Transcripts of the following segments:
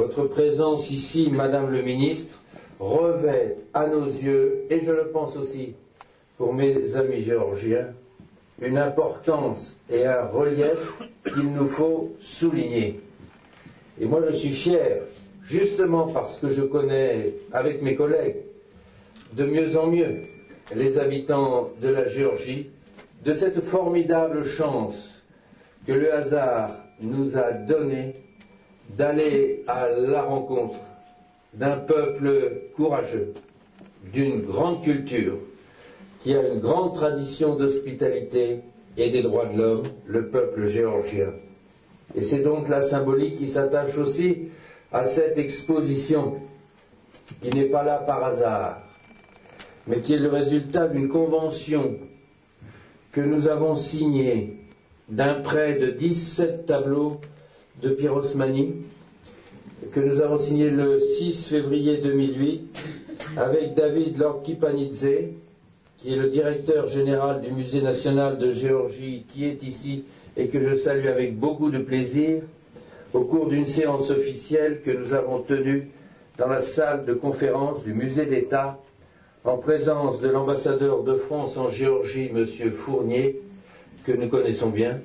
votre présence ici, Madame le Ministre, revêt à nos yeux, et je le pense aussi pour mes amis géorgiens, une importance et un relief qu'il nous faut souligner. Et moi je suis fier, justement parce que je connais avec mes collègues de mieux en mieux les habitants de la Géorgie, de cette formidable chance que le hasard nous a donnée d'aller à la rencontre d'un peuple courageux, d'une grande culture, qui a une grande tradition d'hospitalité et des droits de l'homme, le peuple géorgien. Et c'est donc la symbolique qui s'attache aussi à cette exposition, qui n'est pas là par hasard, mais qui est le résultat d'une convention que nous avons signée d'un prêt de 17 tableaux de pyrosmanie, que nous avons signé le 6 février 2008 avec David Lorkipanidze, qui est le directeur général du Musée national de Géorgie, qui est ici et que je salue avec beaucoup de plaisir, au cours d'une séance officielle que nous avons tenue dans la salle de conférence du Musée d'État, en présence de l'ambassadeur de France en Géorgie, M. Fournier, que nous connaissons bien,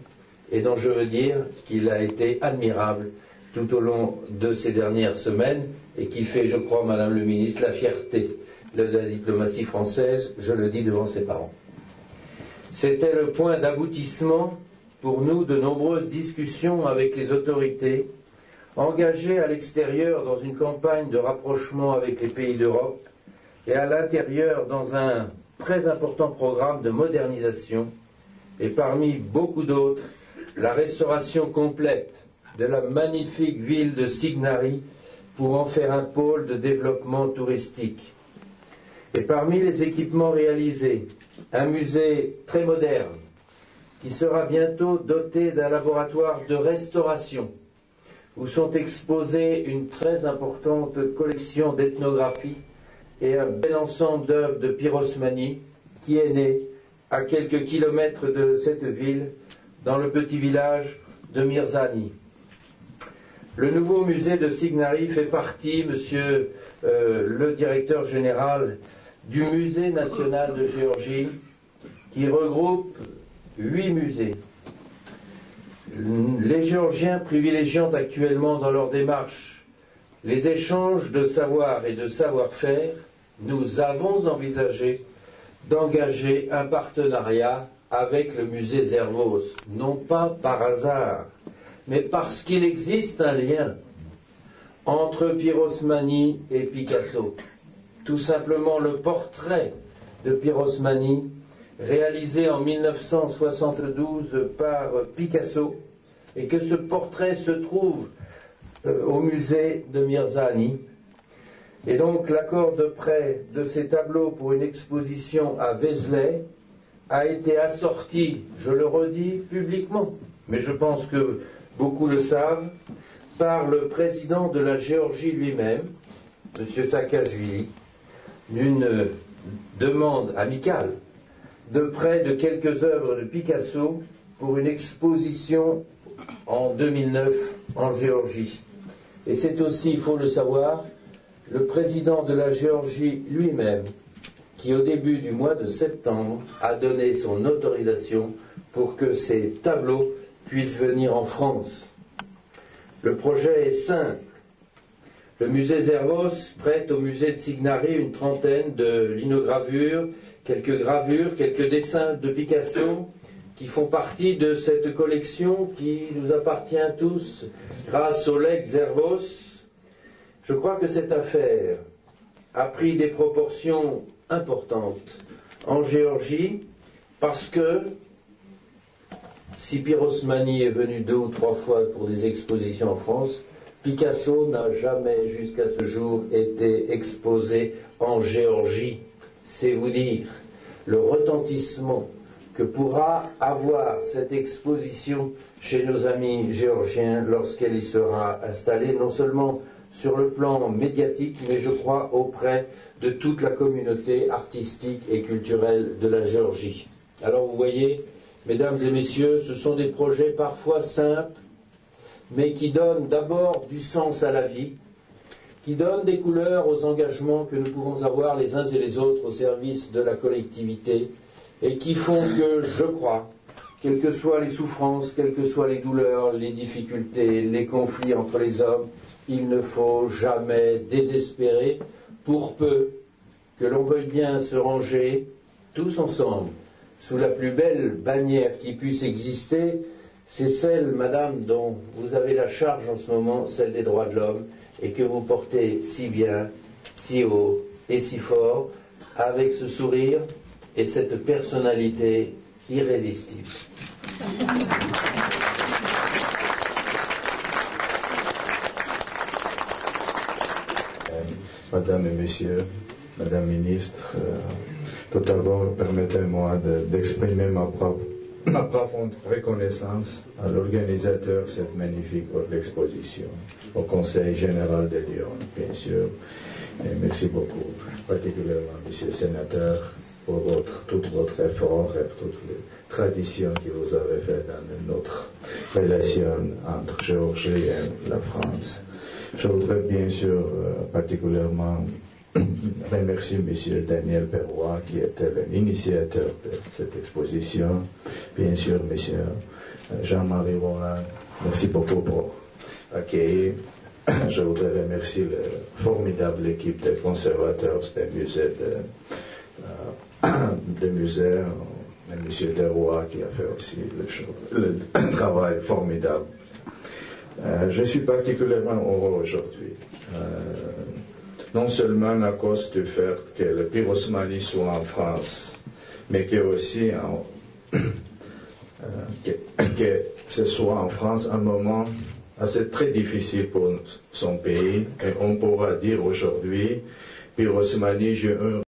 et dont je veux dire qu'il a été admirable tout au long de ces dernières semaines, et qui fait, je crois, Madame le Ministre, la fierté de la diplomatie française, je le dis devant ses parents. C'était le point d'aboutissement pour nous de nombreuses discussions avec les autorités, engagées à l'extérieur dans une campagne de rapprochement avec les pays d'Europe, et à l'intérieur dans un très important programme de modernisation, et parmi beaucoup d'autres, la restauration complète de la magnifique ville de Signari pour en faire un pôle de développement touristique. Et parmi les équipements réalisés, un musée très moderne qui sera bientôt doté d'un laboratoire de restauration où sont exposées une très importante collection d'ethnographie et un bel ensemble d'œuvres de pyrosmanie qui est né à quelques kilomètres de cette ville, dans le petit village de Mirzani. Le nouveau musée de Signari fait partie, monsieur le directeur général, du Musée national de Géorgie, qui regroupe 8 musées. Les Géorgiens privilégiant actuellement dans leur démarche les échanges de savoir et de savoir-faire, nous avons envisagé d'engager un partenariat avec le musée Zervos, non pas par hasard, mais parce qu'il existe un lien entre Pyrosmani et Picasso. Tout simplement le portrait de Pyrosmani, réalisé en 1972 par Picasso, et que ce portrait se trouve au musée de Mirzani. Et donc l'accord de prêt de ces tableaux pour une exposition à Vézelay a été assorti, je le redis publiquement, mais je pense que beaucoup le savent, par le président de la Géorgie lui-même, M. Saakashvili, d'une demande amicale de prêt de quelques œuvres de Picasso pour une exposition en 2009 en Géorgie. Et c'est aussi, il faut le savoir, le président de la Géorgie lui-même qui, au début du mois de septembre, a donné son autorisation pour que ces tableaux puissent venir en France. Le projet est simple. Le musée Zervos prête au musée de Signari une trentaine de linogravures, quelques gravures, quelques dessins de Picasso qui font partie de cette collection qui nous appartient tous grâce au legs Zervos. Je crois que cette affaire a pris des proportions importantes en Géorgie parce que si Pyrosmani est venu 2 ou 3 fois pour des expositions en France, Picasso n'a jamais jusqu'à ce jour été exposé en Géorgie. C'est vous dire le retentissement que pourra avoir cette exposition chez nos amis géorgiens lorsqu'elle y sera installée, non seulement sur le plan médiatique, mais je crois auprès de toute la communauté artistique et culturelle de la Géorgie. Alors vous voyez, mesdames et messieurs, ce sont des projets parfois simples, mais qui donnent d'abord du sens à la vie, qui donnent des couleurs aux engagements que nous pouvons avoir les uns et les autres au service de la collectivité et qui font que, je crois, quelles que soient les souffrances, quelles que soient les douleurs, les difficultés, les conflits entre les hommes, il ne faut jamais désespérer, pour peu que l'on veuille bien se ranger tous ensemble sous la plus belle bannière qui puisse exister. C'est celle, madame, dont vous avez la charge en ce moment, celle des droits de l'homme, et que vous portez si bien, si haut et si fort, avec ce sourire et cette personnalité irrésistible. Madame et Messieurs, Madame Ministre, tout d'abord, permettez-moi d'exprimer ma profonde reconnaissance à l'organisateur de cette magnifique exposition, au Conseil général de Lyon, bien sûr. Et merci beaucoup, particulièrement, Monsieur le Sénateur, pour tout votre effort et toutes les traditions que vous avez faites dans notre relation entre Géorgie et la France. Je voudrais bien sûr particulièrement remercier M. Daniel Perrois, qui était l'initiateur de cette exposition. Bien sûr, M. Jean-Marie Roland, merci beaucoup pour accueillir. Je voudrais remercier la formidable équipe des conservateurs des musées M. Deroy qui a fait aussi le travail formidable. Je suis particulièrement heureux aujourd'hui, non seulement à cause du fait que le Pirosmani soit en France, mais que aussi que ce soit en France un moment assez très difficile pour son pays, et on pourra dire aujourd'hui, Pirosmani, j'ai un